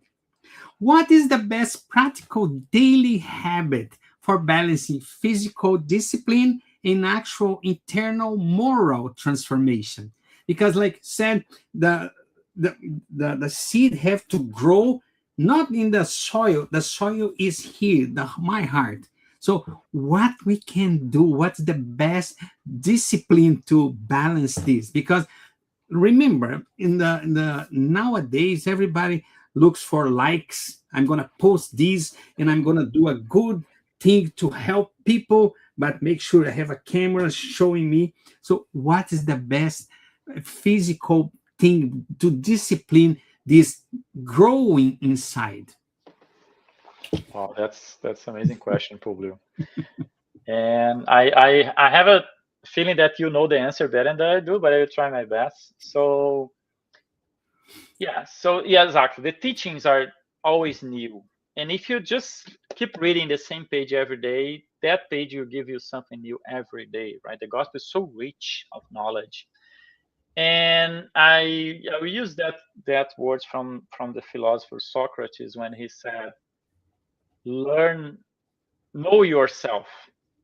What is the best practical daily habit for balancing physical discipline and actual internal moral transformation? Because, like said, the the the seed have to grow not in the soil. The soil is here, my heart. So, what we can do? What's the best discipline to balance this? Because remember in the nowadays everybody looks for likes. I'm gonna post this and I'm gonna do a good thing to help people, but make sure I have a camera showing me. So what is the best physical thing to discipline this growing inside? Wow, that's amazing question, Publio. And I have a feeling that you know the answer better than I do, but I will try my best. So yeah, exactly. The teachings are always new. And if you just keep reading the same page every day, that page will give you something new every day, right? The gospel is so rich of knowledge. And I will use that words from the philosopher Socrates when he said, learn, know yourself,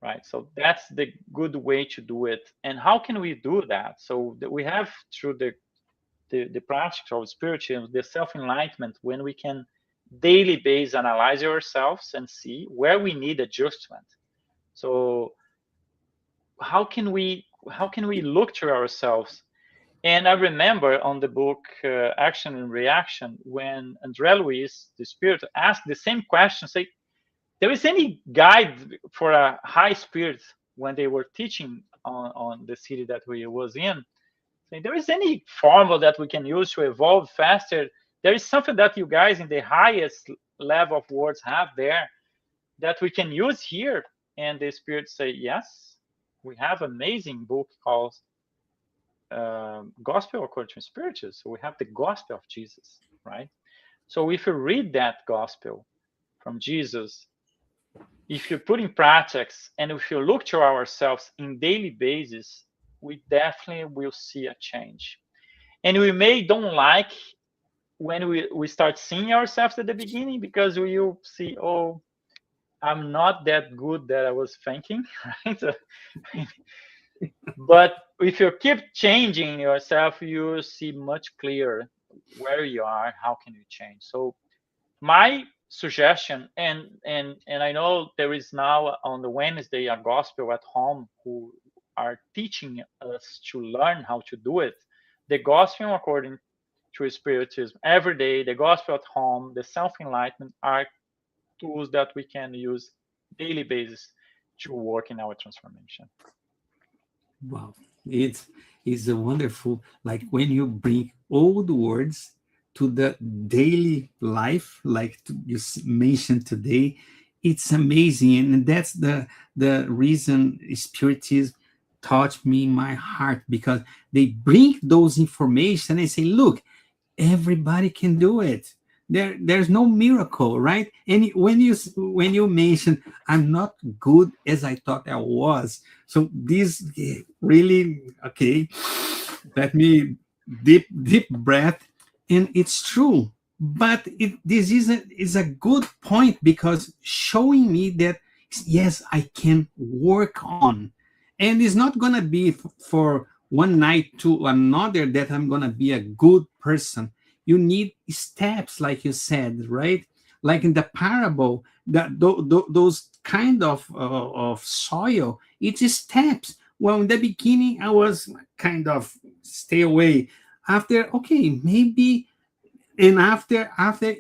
right? So that's the good way to do it. And how can we do that? So that we have through the practice of spiritism, the self-enlightenment, when we can daily base analyze ourselves and see where we need adjustment. So how can we look to ourselves? And I remember on the book Action and Reaction, when André Luiz, the spirit, asked the same question, say, there is any guide for a high spirit when they were teaching on the city that we was in? Saying, there is any formula that we can use to evolve faster? There is something that you guys in the highest level of words have there that we can use here. And the spirit say, yes, we have amazing book called Gospel According to Spiritism. So we have the Gospel of Jesus, right? So if you read that Gospel from Jesus, if you put in practice and if you look to ourselves in daily basis, we definitely will see a change. And we may don't like when we start seeing ourselves at the beginning, because we will see, oh, I'm not that good that I was thinking, right? But if you keep changing yourself, you will see much clearer where you are, how can you change. So my suggestion, and I know there is now on the Wednesday a gospel at home who are teaching us to learn how to do it. The gospel according to spiritism every day, the gospel at home, the self-enlightenment are tools that we can use daily basis to work in our transformation. Wow, it's a wonderful, like when you bring old words to the daily life, like you mentioned today, it's amazing, and that's the reason Spiritism touched me in my heart, because they bring those information and say, look, everybody can do it. there's no miracle, right? And when you mention I'm not good as I thought I was, so this really, okay, let me deep breath. And it's true, but this is a good point, because showing me that yes, I can work on. And it's not gonna be for one night to another that I'm gonna be a good person. You need steps, like you said, right? Like in the parable, that those kind of soil, it's steps. Well, in the beginning I was kind of stay away. After, okay, maybe. And after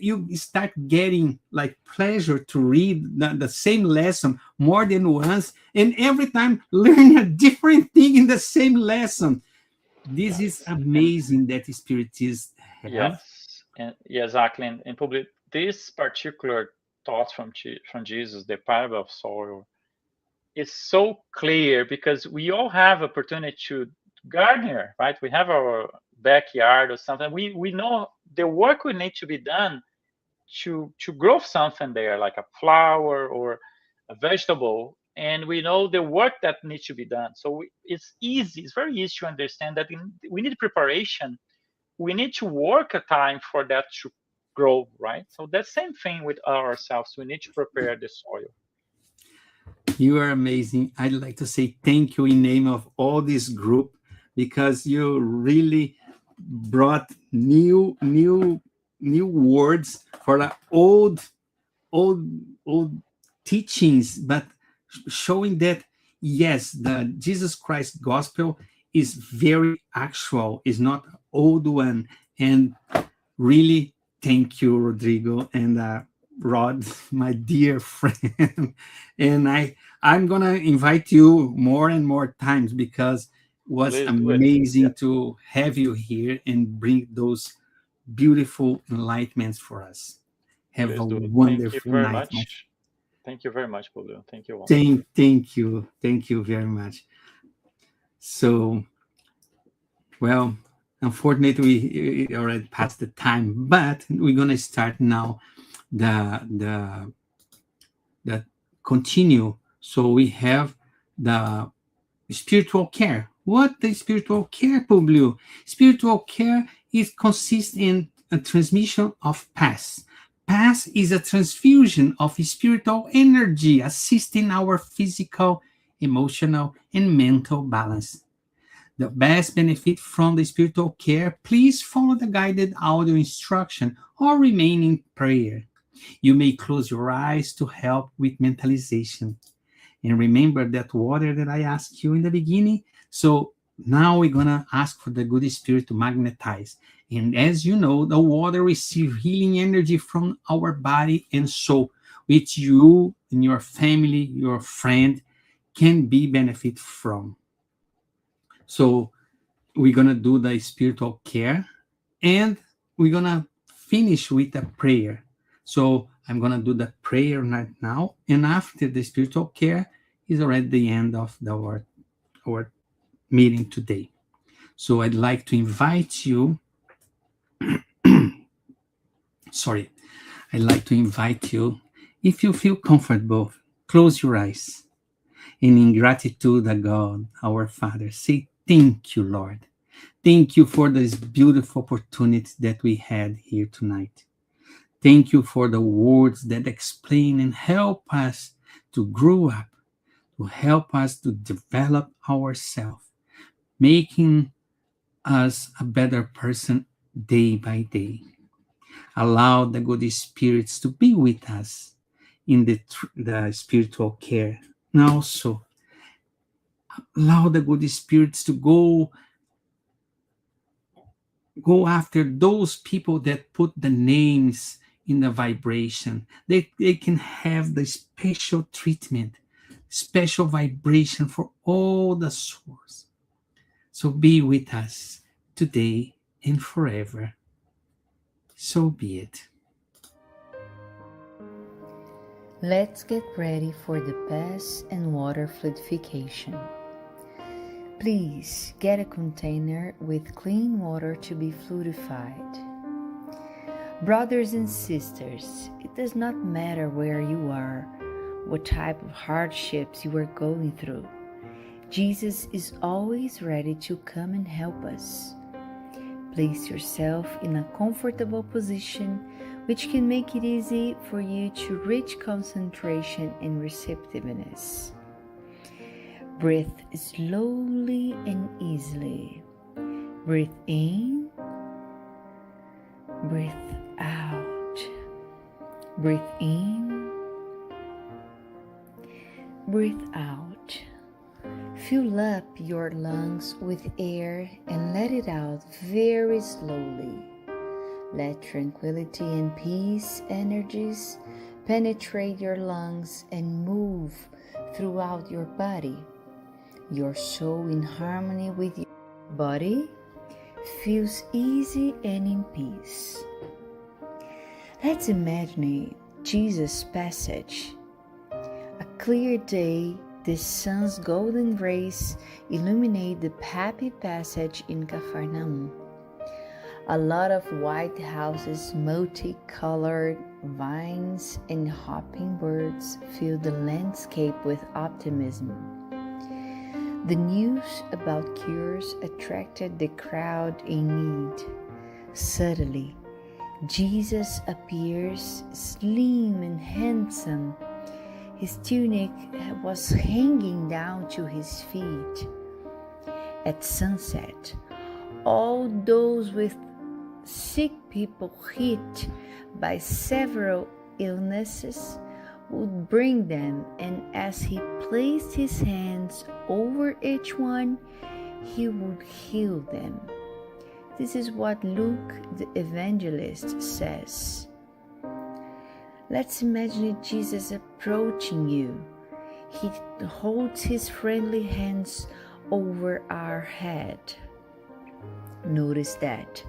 you start getting like pleasure to read the same lesson more than once, and every time learn a different thing in the same lesson. This is Yes, and amazing that spiritists have. yes, and yeah, exactly. And probably this particular thought from from Jesus, the parable of soil, is so clear because we all have opportunity to garden, right? We have our backyard or something. We know the work we need to be done to grow something there, like a flower or a vegetable, and we know the work that needs to be done. So it's easy. It's very easy to understand that we need preparation. We need to work a time for that to grow, right? So that same thing with ourselves. We need to prepare the soil. You are amazing. I'd like to say thank you in name of all this group, because you really brought new words for the old old teachings, but showing that yes, the Jesus Christ gospel is very actual, is not old one. And really, thank you, Rodrigo and Rod, my dear friend. And I'm gonna invite you more and more times, because it was Please do it. Yeah, amazing to have you here and bring those beautiful enlightenments for us. Have a please do it. Thank you wonderful very night, my much. Thank you very much, Pablo. Thank you all. thank you very much. So, well, unfortunately, we already passed the time, but we're gonna start now the the continue. So we have the spiritual care. What the spiritual care, Publio? Spiritual care is consists in a transmission of past. Past is a transfusion of spiritual energy, assisting our physical, emotional, and mental balance. The best benefit from the spiritual care, please follow the guided audio instruction or remain in prayer. You may close your eyes to help with mentalization. And remember that water that I asked you in the beginning. So now we're going to ask for the good spirit to magnetize. And as you know, the water receives healing energy from our body and soul, which you and your family, your friend can be benefit from. So we're going to do the spiritual care, and we're going to finish with a prayer. So I'm going to do the prayer right now. And after the spiritual care is already the end of our meeting today. So I'd like to invite you, sorry, I'd like to invite you, if you feel comfortable, close your eyes. And in gratitude to God, our Father, say, thank you, Lord. Thank you for this beautiful opportunity that we had here tonight. Thank you for the words that explain and help us to grow up, to help us to develop ourselves, making us a better person day by day. Allow the good spirits to be with us in the spiritual care. And also, allow the good spirits to go after those people that put the names in the vibration. They can have the special treatment, special vibration for all the souls. So be with us today and forever. So be it. Let's get ready for the pass and water fluidification. Please get a container with clean water to be fluidified. Brothers and sisters, it does not matter where you are, what type of hardships you are going through. Jesus is always ready to come and help us. Place yourself in a comfortable position which can make it easy for you to reach concentration and receptiveness. Breathe slowly and easily. Breathe in, breathe out. Breathe in, breathe out. Fill up your lungs with air and let it out very slowly. Let tranquility and peace energies penetrate your lungs and move throughout your body. Your soul in harmony with your body feels easy and in peace. Let's imagine Jesus' passage. A clear day, the sun's golden rays illuminate the happy passage in Capharnaum. A lot of white houses, multicolored vines, and hopping birds fill the landscape with optimism. The news about cures attracted the crowd in need. Suddenly, Jesus appears slim and handsome. His tunic was hanging down to his feet. At sunset, all those with sick people hit by several illnesses would bring them, and as he placed his hands over each one, he would heal them. This is what Luke the evangelist says. Let's imagine Jesus approaching you. He holds his friendly hands over our head. Notice that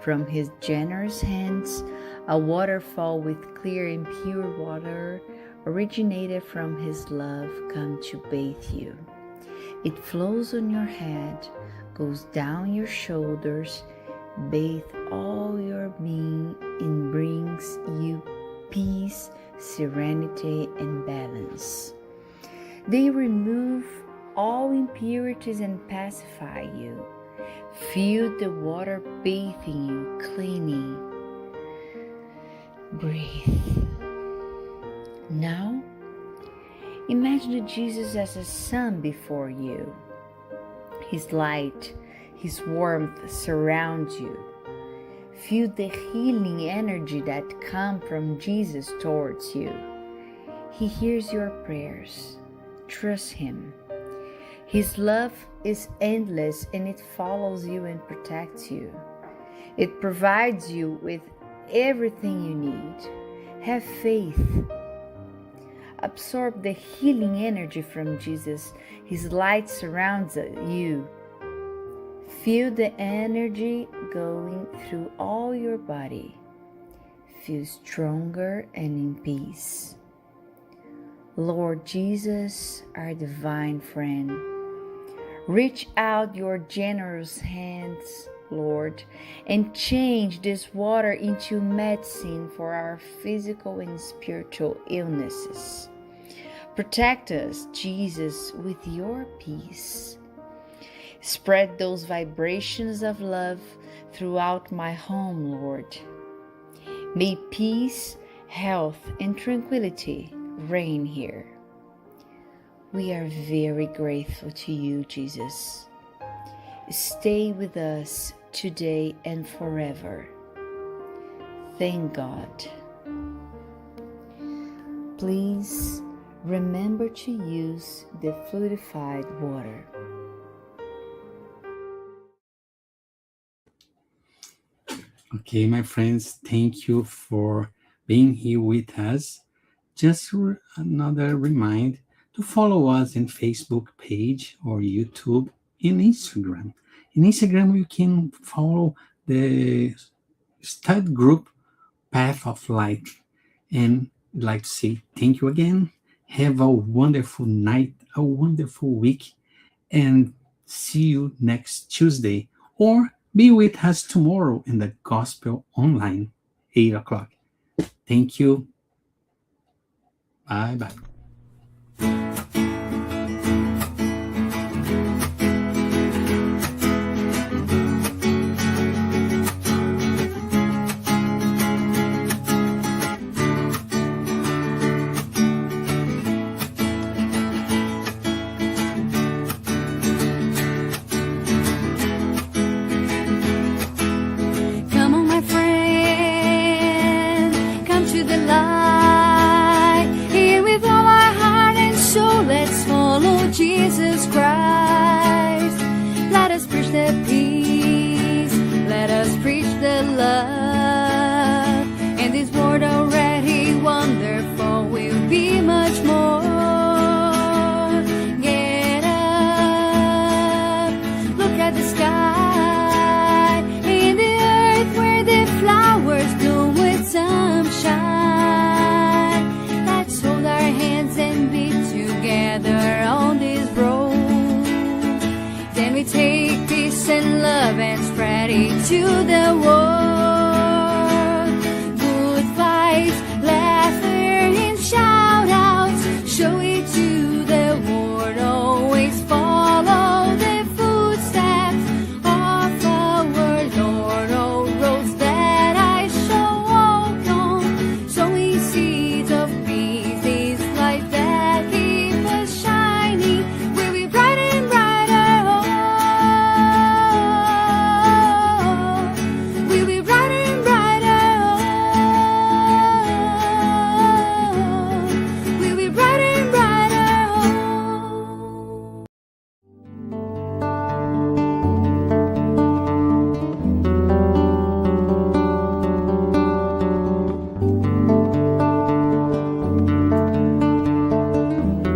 from his generous hands, a waterfall with clear and pure water originated from his love come to bathe you. It flows on your head, goes down your shoulders, bathe all your being, and brings you peace, serenity, and balance. They remove all impurities and pacify you. Feel the water bathing you, cleaning. Breathe. Now, imagine Jesus as a sun before you. His light, his warmth surrounds you. Feel the healing energy that comes from Jesus towards you. He hears your prayers. Trust him. His love is endless and it follows you and protects you. It provides you with everything you need. Have faith. Absorb the healing energy from Jesus. His light surrounds you. Feel the energy going through all your body. Feel stronger and in peace. Lord Jesus, our divine friend, reach out your generous hands, Lord, and change this water into medicine for our physical and spiritual illnesses. Protect us, Jesus, with your peace. Spread those vibrations of love throughout my home, Lord. May peace, health, and tranquility reign here. We are very grateful to you, Jesus. Stay with us today and forever. Thank God. Please remember to use the fluidified water. Okay, my friends, thank you for being here with us. Just another reminder to follow us in Facebook page or YouTube and Instagram. In Instagram, you can follow the study group Path of Light. And I'd like to say thank you again. Have a wonderful night, a wonderful week, and see you next Tuesday. Or be with us tomorrow in the Gospel Online. 8 o'clock. Thank you. Bye-bye. Come on, my friend, come to the light. Here with all our heart and soul, let's follow Jesus Christ. Let us preach the peace, let us preach the love. And this world already wonderful will be much more. Get up, look at the sky, in the earth where the flowers bloom with sunshine. Let's hold our hands and be together on this road. Then we take peace and love and spread it to the world.